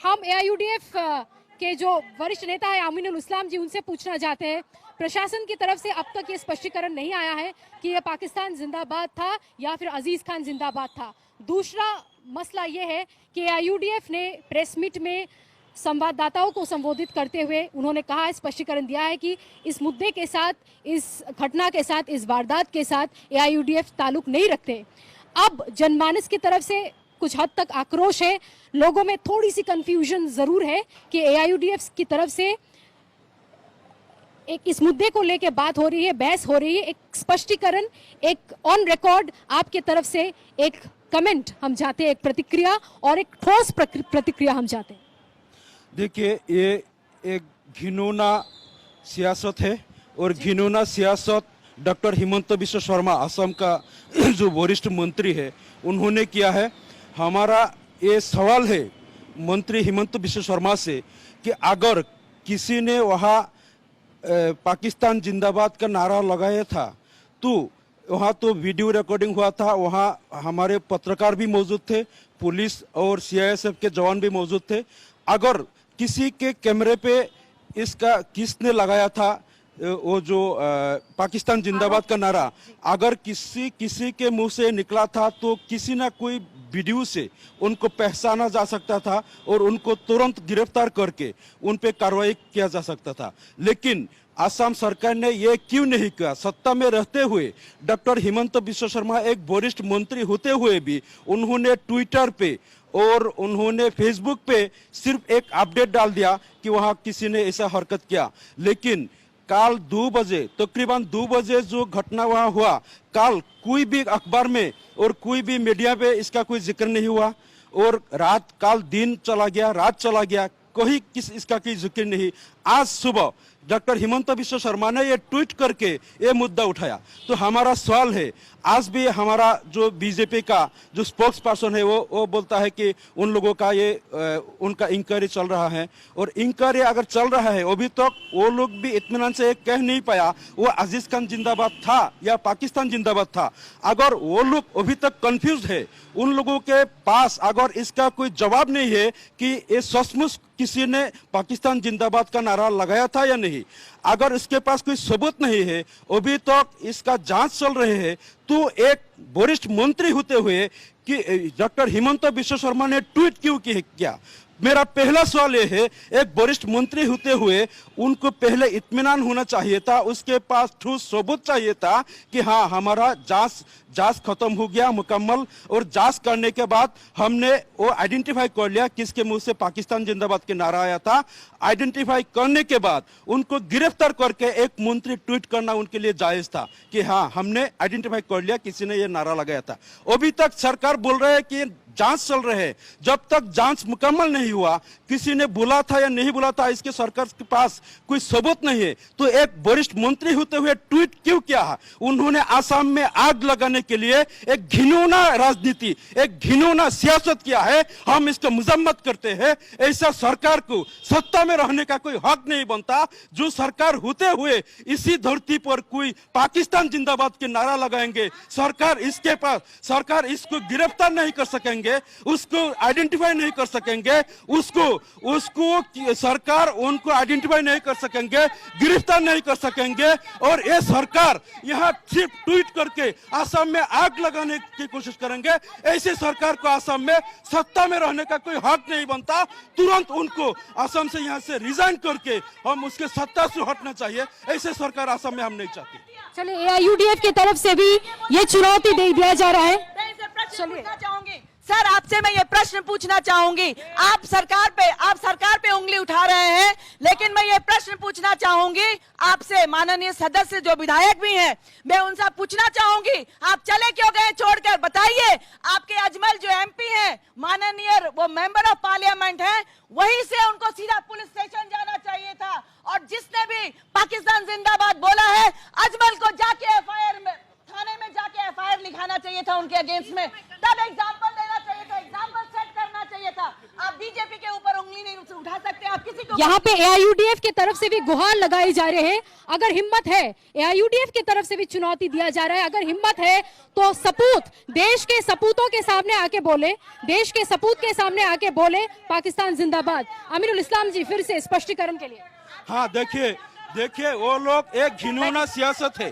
हम एआईयूडीएफ के जो वरिष्ठ नेता है अमीनुल इस्लाम जी, उनसे पूछना चाहते हैं, प्रशासन की तरफ से अब तक ये स्पष्टीकरण नहीं आया है कि ये पाकिस्तान जिंदाबाद था या फिर अजीज खान जिंदाबाद था। दूसरा मसला ये है कि एआईयूडीएफ ने प्रेस मीट में संवाददाताओं को संबोधित करते हुए उन्होंने कहा है, स्पष्टीकरण दिया है कि इस मुद्दे के साथ, इस घटना के साथ, इस वारदात के साथ एआईयूडीएफ ताल्लुक नहीं रखते। अब जनमानस की तरफ से कुछ हद तक आक्रोश है, लोगों में थोड़ी सी कंफ्यूजन जरूर है कि एआईयूडीएफ की तरफ से एक इस मुद्दे को लेकर बात हो रही है, बहस हो रही है। एक स्पष्टीकरण, एक ऑन रिकॉर्ड आपके तरफ से एक कमेंट हम चाहते हैं, एक प्रतिक्रिया और एक ठोस प्रतिक्रिया हम चाहते हैं। देखिए, ये एक घिनौना सियासत है और घिनौना सियासत डॉक्टर हिमंत बिश्व शर्मा, असम का जो वरिष्ठ मंत्री है, उन्होंने किया है। हमारा ये सवाल है मंत्री हिमंत बिश्व शर्मा से कि अगर किसी ने वहाँ पाकिस्तान जिंदाबाद का नारा लगाया था तो वहाँ तो वीडियो रिकॉर्डिंग हुआ था, वहाँ हमारे पत्रकार भी मौजूद थे, पुलिस और सीआईएसएफ के जवान भी मौजूद थे। अगर किसी के कैमरे पे इसका किसने लगाया था वो जो पाकिस्तान जिंदाबाद का नारा, अगर किसी के मुंह से निकला था तो किसी ना कोई वीडियो से उनको पहचाना जा सकता था और उनको तुरंत गिरफ्तार करके उन पे कार्रवाई किया जा सकता था। लेकिन असम सरकार ने ये क्यों नहीं किया? सत्ता में रहते हुए डॉक्टर हिमंत बिश्व शर्मा एक वरिष्ठ मंत्री होते हुए भी उन्होंने ट्विटर पे और उन्होंने फेसबुक पे सिर्फ एक अपडेट डाल दिया कि वहाँ किसी ने ऐसा हरकत किया। लेकिन कल 2 बजे, तकरीबन 2 बजे जो घटना वहाँ हुआ, कल कोई भी अखबार में और कोई भी मीडिया पे इसका कोई जिक्र नहीं हुआ। और रात, कल दिन चला गया, रात चला गया, कोई इसका कोई जिक्र नहीं। आज सुबह डॉक्टर हिमंत बिश्व शर्मा ने ये ट्वीट करके ये मुद्दा उठाया। तो हमारा सवाल है, आज भी हमारा जो बीजेपी का जो स्पोक्स पर्सन है वो बोलता है कि उन लोगों का ये उनका इंक्वायरी चल रहा है, और इंक्वायरी अगर चल रहा है अभी तक वो लोग भी इत्मीनान से कह नहीं पाया वो अजीज खान जिंदाबाद था या पाकिस्तान जिंदाबाद था। अगर वो लोग अभी तक कंफ्यूज है, उन लोगों के पास अगर इसका कोई जवाब नहीं है कि ये सचमुच किसी ने पाकिस्तान जिंदाबाद का नारा लगाया था या नहीं, अगर इसके पास कोई सबूत नहीं है, अभी तक इसका जांच चल रहे है, तो एक वरिष्ठ मंत्री होते हुए कि डॉक्टर हिमंत बिश्व शर्मा ने ट्वीट क्यों किया? मेरा पहला सवाल यह है, एक वरिष्ठ मंत्री होते हुए उनको पहले इत्मीनान होना चाहिए था, उसके पास ठोस सबूत चाहिए था कि हाँ हमारा जांच खत्म हो गया मुकम्मल, और जांच करने के बाद हमने वो आइडेंटिफाई कर लिया किसके मुंह से पाकिस्तान जिंदाबाद के नारा आया था। आइडेंटिफाई करने के बाद उनको गिरफ्तार करके एक मंत्री ट्वीट करना उनके लिए जायज था कि हाँ हमने आइडेंटिफाई कर लिया किसी ने ये नारा लगाया था। अभी तक सरकार बोल रहे है कि जांच चल रहे है। जब तक जांच मुकम्मल नहीं हुआ, किसी ने बोला था या नहीं बोला था, इसके सरकार के पास कोई सबूत नहीं है, तो एक वरिष्ठ मंत्री होते हुए ट्वीट क्यों किया है? उन्होंने आसाम में आग लगाने के लिए एक घिनौना राजनीति, एक घिनौना सियासत किया है। हम इसका मजम्मत करते हैं। ऐसा सरकार को सत्ता में रहने का कोई हक नहीं बनता। जो सरकार होते हुए इसी धरती पर कोई पाकिस्तान जिंदाबाद के नारा लगाएंगे, सरकार इसको गिरफ्तार नहीं कर सकेंगे, उसको आइडेंटिफाई नहीं कर सकेंगे, उसको सरकार उनको आइडेंटिफाई नहीं कर सकेंगे, गिरफ्तार नहीं कर सकेंगे, और ये सरकार यहाँ सिर्फ ट्वीट करके आसाम में आग लगाने की कोशिश करेंगे। ऐसे सरकार को आसाम में सत्ता में रहने का कोई हक नहीं बनता। तुरंत उनको आसाम से यहाँ से रिजाइन करके हम उसके सत्ता से हटना चाहिए। ऐसे सरकार आसाम में हम नहीं चाहते। चलिए, एआईयूडीएफ की तरफ से भी ये चुनौती दे दिया जा रहा है। चलिए सर, आपसे मैं ये प्रश्न पूछना चाहूंगी। आप सरकार पे उंगली उठा रहे हैं, लेकिन मैं ये प्रश्न पूछना चाहूंगी आपसे, माननीय सदस्य जो विधायक भी हैं, मैं उनसे पूछना चाहूंगी, आप चले क्यों गए छोड़कर? बताइए। आपके अजमल जो एमपी हैं, माननीय वो मेंबर ऑफ पार्लियामेंट हैं, वहीं से उनको सीधा पुलिस स्टेशन जाना चाहिए था, और जिसने भी पाकिस्तान जिंदाबाद बोला है, अजमल को जाके थाने में जाके एफआईआर लिखाना चाहिए था उनके अगेंस्ट में, तब एग्जाम्पल देना चाहिए था, एग्जाम्पल सेट करना चाहिए था। आप बीजेपी के ऊपर उंगली नहीं उठा सकते आप किसी को। यहाँ पे एआईयूडीएफ की तरफ से भी गुहार लगाई जा रहे हैं, अगर हिम्मत है एआईयूडीएफ की तरफ से भी चुनौती दिया जा रहा है, अगर हिम्मत है तो सपूत देश के सपूतों के सामने आके बोले, देश के सपूत के सामने आके बोले पाकिस्तान जिंदाबाद। अमीरुल इस्लाम जी फिर से स्पष्टीकरण के लिए। हाँ देखिए वो लोग एक घिनौना सियासत है,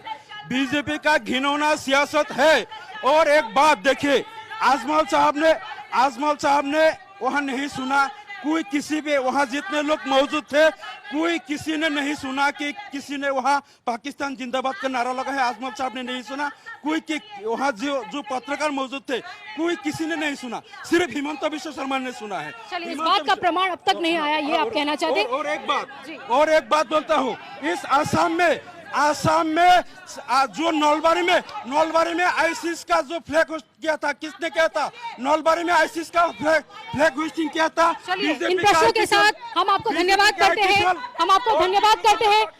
बीजेपी का घिनौना सियासत है। और एक बात देखिए, आजमल साहब ने वहाँ नहीं सुना, कोई किसी भी वहाँ जितने लोग मौजूद थे कोई किसी ने नहीं सुना कि किसी ने वहाँ पाकिस्तान जिंदाबाद का नारा लगा है। आजमल साहब ने नहीं सुना, कोई वहाँ जो पत्रकार मौजूद थे कोई किसी ने नहीं सुना, सिर्फ हिमंत बिश्व शर्मा ने सुना है। चलिए, इस बात का प्रमाण अब तक नहीं आया, ये आप कहना चाहते हैं? और एक बात बोलता हूँ, इस आसाम में जो नलबारी में आईसिस का जो फ्लैग होस्ट किया था, किसने किया था? नलबारी में आईसिस का फ्लैग होस्टिंग किया था। चलिए, इन प्रश्नों के साथ हम आपको धन्यवाद करते हैं।